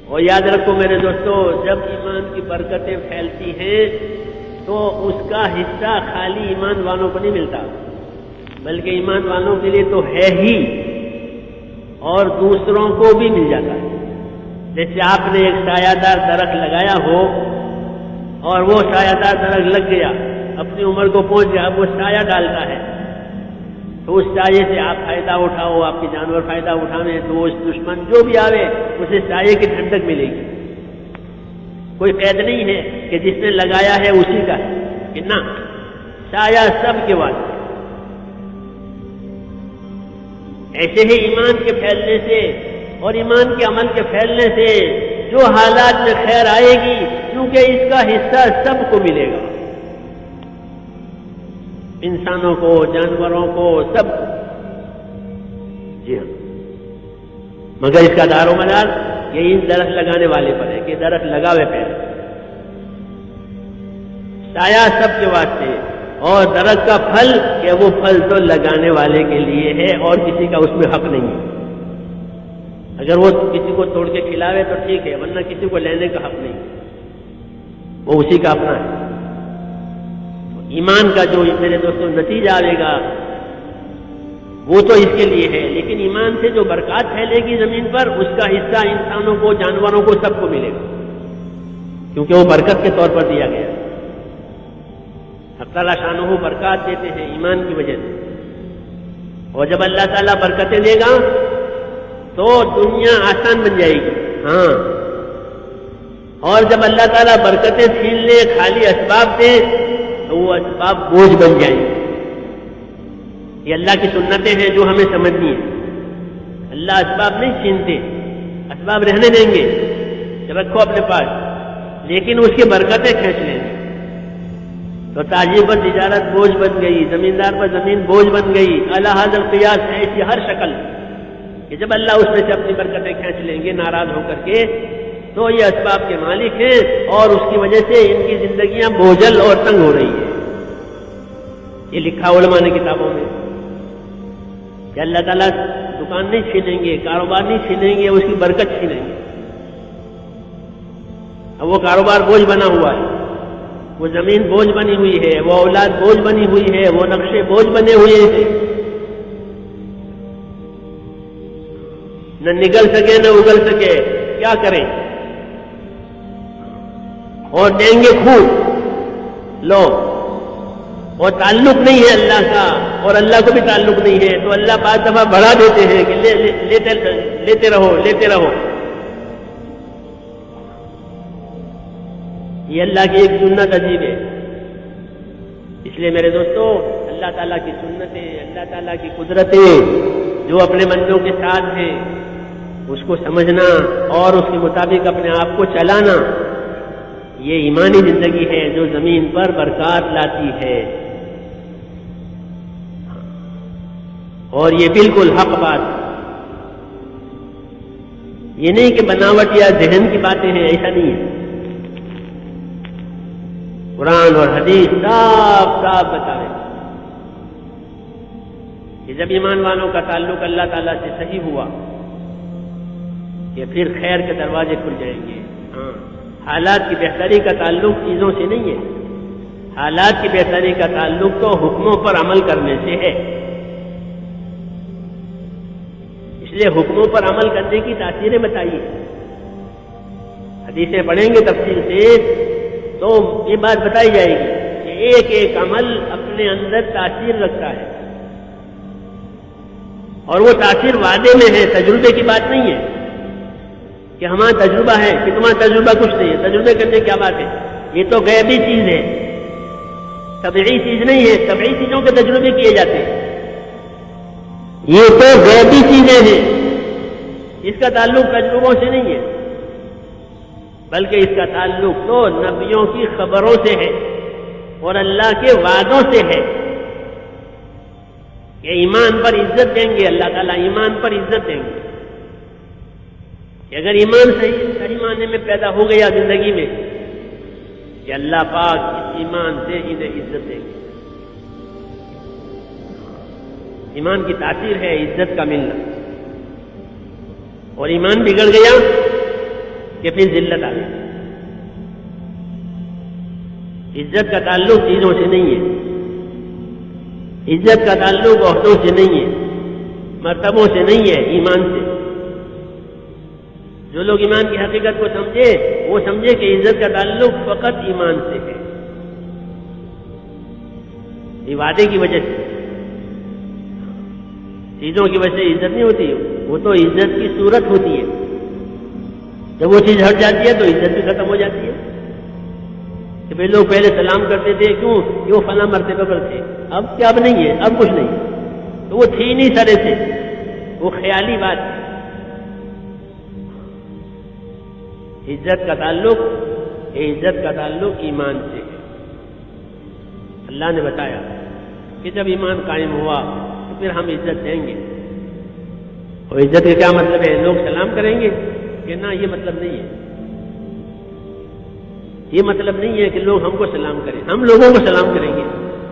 اور یاد رکھو میرے دوستو، جب ایمان کی برکتیں پھیلتی ہیں تو اس کا حصہ خالی ایمان والوں کو نہیں ملتا، بلکہ ایمان والوں کے لیے تو ہے ہی اور دوسروں کو بھی مل جاتا ہے۔ جیسے آپ نے ایک سایہ دار درخت لگایا ہو اور وہ سایہ دار درخت لگ گیا، اپنی عمر کو پہنچ گیا، اب وہ سایہ ڈالتا ہے، تو اس سایے سے آپ فائدہ اٹھاؤ، آپ کے جانور فائدہ اٹھانے، دوست دشمن جو بھی آوے اسے سایے کی ٹھنڈک ملے گی۔ کوئی قید نہیں ہے کہ جس نے لگایا ہے اسی کا ہے، کہ نہ، سایہ سب کے واسطے۔ ایسے ہی ایمان کے پھیلنے سے اور ایمان کے عمل کے پھیلنے سے جو حالات میں خیر آئے گی، کیونکہ اس کا حصہ سب کو ملے گا، انسانوں کو، جانوروں کو، سب کو۔ جی ہاں، مگر اس کا دار و مدار یہی درخت لگانے والے پر ہے کہ درخت لگاوے پہلے، سایہ سب کے واسطے، اور درخت کا پھل کہ وہ پھل تو لگانے والے کے لیے ہے اور کسی کا اس میں حق نہیں ہے۔ اگر وہ کسی کو توڑ کے کھلاوے تو ٹھیک ہے، ورنہ کسی کو لینے کا حق نہیں، وہ اسی کا اپنا ہے۔ ایمان کا جو میرے دوستوں نتیجہ آئے گا وہ تو اس کے لیے ہے، لیکن ایمان سے جو برکات پھیلے گی زمین پر، اس کا حصہ انسانوں کو، جانوروں کو، سب کو ملے گا، کیونکہ وہ برکت کے طور پر دیا گیا۔ حق تعالیٰ شانہ برکات دیتے ہیں ایمان کی وجہ سے، اور جب اللہ تعالیٰ برکتیں دے گا تو دنیا آسان بن جائے گی۔ ہاں، اور جب اللہ تعالیٰ برکتیں چھین لے، خالی اسباب دے، تو وہ اسباب بوجھ بن جائیں گے۔ یہ اللہ کی سنتیں ہیں جو ہمیں سمجھنی ہے۔ اللہ اسباب نہیں چھینتے، اسباب رہنے دیں گے، رکھو اپنے پاس، لیکن اس کی برکتیں کھینچ لیں گے۔ تو تاجر پر تجارت بوجھ بن گئی، زمیندار پر زمین بوجھ بن گئی، اعلی حاضر قیاس ہے ایسی ہر شکل کہ جب اللہ اس میں سے اپنی برکتیں کھینچ لیں گے ناراض ہو کر کے، تو یہ اسباب کے مالک ہیں اور اس کی وجہ سے ان کی زندگیاں بوجھل اور تنگ ہو رہی ہیں۔ یہ لکھا علماء نے کتابوں میں کہ اللہ تعالیٰ دکان نہیں چھینیں گے، کاروبار نہیں چھینیں گے، اس کی برکت چھینیں گے۔ اب وہ کاروبار بوجھ بنا ہوا ہے، وہ زمین بوجھ بنی ہوئی ہے، وہ اولاد بوجھ بنی ہوئی ہے، وہ نقشے بوجھ بنے ہوئے ہیں، نہ نگل سکے نہ اگل سکے، کیا کریں؟ اور دیں گے خوب لو، اور تعلق نہیں ہے اللہ کا، اور اللہ کو بھی تعلق نہیں ہے، تو اللہ بعض دفعہ بڑھا دیتے ہیں کہ لیتے رہو لیتے رہو۔ یہ اللہ کی ایک سنت عجیب ہے۔ اس لیے میرے دوستو، اللہ تعالیٰ کی سنتیں، اللہ تعالیٰ کی قدرتیں جو اپنے بندوں کے ساتھ ہیں، اس کو سمجھنا اور اس کے مطابق اپنے آپ کو چلانا، یہ ایمانی زندگی ہے جو زمین پر برکات لاتی ہے۔ اور یہ بالکل حق بات، یہ نہیں کہ بناوٹ یا ذہن کی باتیں ہیں، ایسا نہیں ہے۔ قرآن اور حدیث صاف صاف بتائے کہ جب ایمان والوں کا تعلق اللہ تعالیٰ سے صحیح ہوا کہ پھر خیر کے دروازے کھل جائیں گے۔ ہاں، حالات کی بہتری کا تعلق چیزوں سے نہیں ہے، حالات کی بہتری کا تعلق تو حکموں پر عمل کرنے سے ہے۔ اس لیے حکموں پر عمل کرنے کی تاثیریں بتائیے، حدیثیں پڑھیں گے تفصیل سے تو یہ بات بتائی جائے گی کہ ایک ایک عمل اپنے اندر تاثیر رکھتا ہے، اور وہ تاثیر وعدے میں ہے، تجربے کی بات نہیں ہے کہ ہمارا تجربہ ہے، کہ تمہارا تجربہ کچھ نہیں ہے، تجربے کرنے کیا بات ہے؟ یہ تو غیبی چیز ہے، طبعی چیز نہیں ہے، طبعی چیزوں کے تجربے کیے جاتے ہیں، یہ تو غیبی چیزیں ہیں، اس کا تعلق تجربوں سے نہیں ہے، بلکہ اس کا تعلق تو نبیوں کی خبروں سے ہے اور اللہ کے وعدوں سے ہے کہ ایمان پر عزت دیں گے، اللہ تعالیٰ ایمان پر عزت دیں گے کہ اگر ایمان صحیح معنی میں پیدا ہو گیا زندگی میں کہ اللہ پاک اس ایمان سے انہیں عزت دیں گے۔ ایمان کی تاثیر ہے عزت کا ملنا، اور ایمان بگڑ گیا کہ پھر ذلت آ گئی۔ عزت کا تعلق چیزوں سے نہیں ہے، عزت کا تعلق عہدوں سے نہیں ہے، مرتبوں سے نہیں ہے، ایمان سے۔ جو لوگ ایمان کی حقیقت کو سمجھے وہ سمجھے کہ عزت کا تعلق فقط ایمان سے ہے، یہ وعدے کی وجہ سے، چیزوں کی وجہ سے عزت نہیں ہوتی، وہ تو عزت کی صورت ہوتی ہے۔ جب وہ چیز ہٹ جاتی ہے تو عزت بھی ختم ہو جاتی ہے۔ کہ پھر لوگ پہلے سلام کرتے تھے، کیوں کہ وہ فلاں مرتبہ پر تھے، اب کیا اب نہیں ہے، اب کچھ نہیں، تو وہ تھی نہیں سرے سے، وہ خیالی بات ہے۔ عزت کا تعلق ایمان سے ہے۔ اللہ نے بتایا کہ جب ایمان قائم ہوا تو پھر ہم عزت دیں گے۔ اور عزت کا کیا مطلب ہے؟ لوگ سلام کریں گے کہ نہ، یہ مطلب نہیں ہے، یہ مطلب نہیں ہے کہ لوگ ہم کو سلام کریں، ہم لوگوں کو سلام کریں گے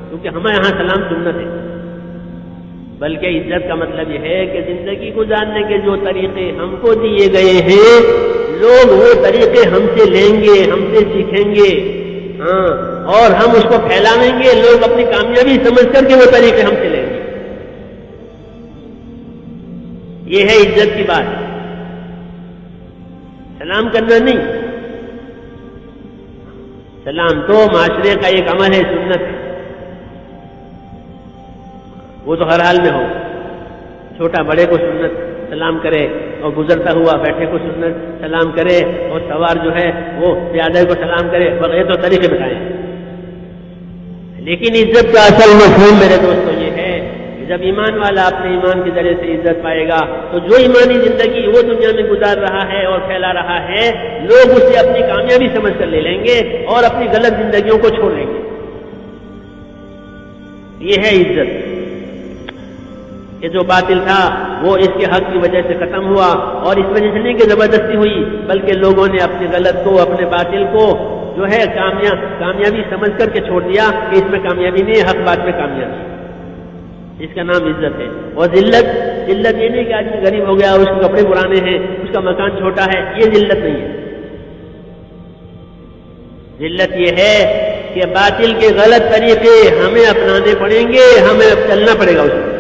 کیونکہ ہمارے یہاں سلام سنت ہے۔ بلکہ عزت کا مطلب یہ ہے کہ زندگی گزارنے کے جو طریقے ہم کو دیے گئے ہیں، لوگ وہ طریقے ہم سے لیں گے، ہم سے سیکھیں گے، ہاں، اور ہم اس کو پھیلاویں گے، لوگ اپنی کامیابی سمجھ کر کے وہ طریقے ہم سے لیں گے۔ یہ ہے عزت کی بات، سلام کرنا نہیں۔ سلام تو معاشرے کا ایک عمل ہے، سنت ہے، وہ تو ہر حال میں ہو، چھوٹا بڑے کو سنت سلام کرے، اور گزرتا ہوا بیٹھے کو سنت سلام کرے، اور سوار جو ہے وہ پیادے کو سلام کرے، بغیر تو طریقے بتائیں۔ لیکن عزت کا اصل مفہوم میرے دوستوں یہ ہے کہ جب ایمان والا اپنے ایمان کے ذریعے سے عزت پائے گا تو جو ایمانی زندگی وہ دنیا میں گزار رہا ہے اور پھیلا رہا ہے، لوگ اسے اپنی کامیابی سمجھ کر لے لیں گے اور اپنی غلط زندگیوں کو چھوڑ لیں گے۔ یہ ہے عزت کہ جو باطل تھا وہ اس کے حق کی وجہ سے ختم ہوا، اور اس وجہ سے نہیں کہ زبردستی ہوئی، بلکہ لوگوں نے اپنے غلط کو، اپنے باطل کو جو ہے کامیابی سمجھ کر کے چھوڑ دیا کہ اس میں کامیابی نہیں ہے، حق بات میں کامیابی ہے۔ اس کا نام عزت ہے۔ اور ذلت یہ نہیں کہ آدمی غریب ہو گیا، اس کے کپڑے پرانے ہیں، اس کا مکان چھوٹا ہے، یہ ذلت نہیں ہے۔ ذلت یہ ہے کہ باطل کے غلط طریقے ہمیں اپنانے پڑیں گے، ہمیں چلنا پڑے گا اس میں۔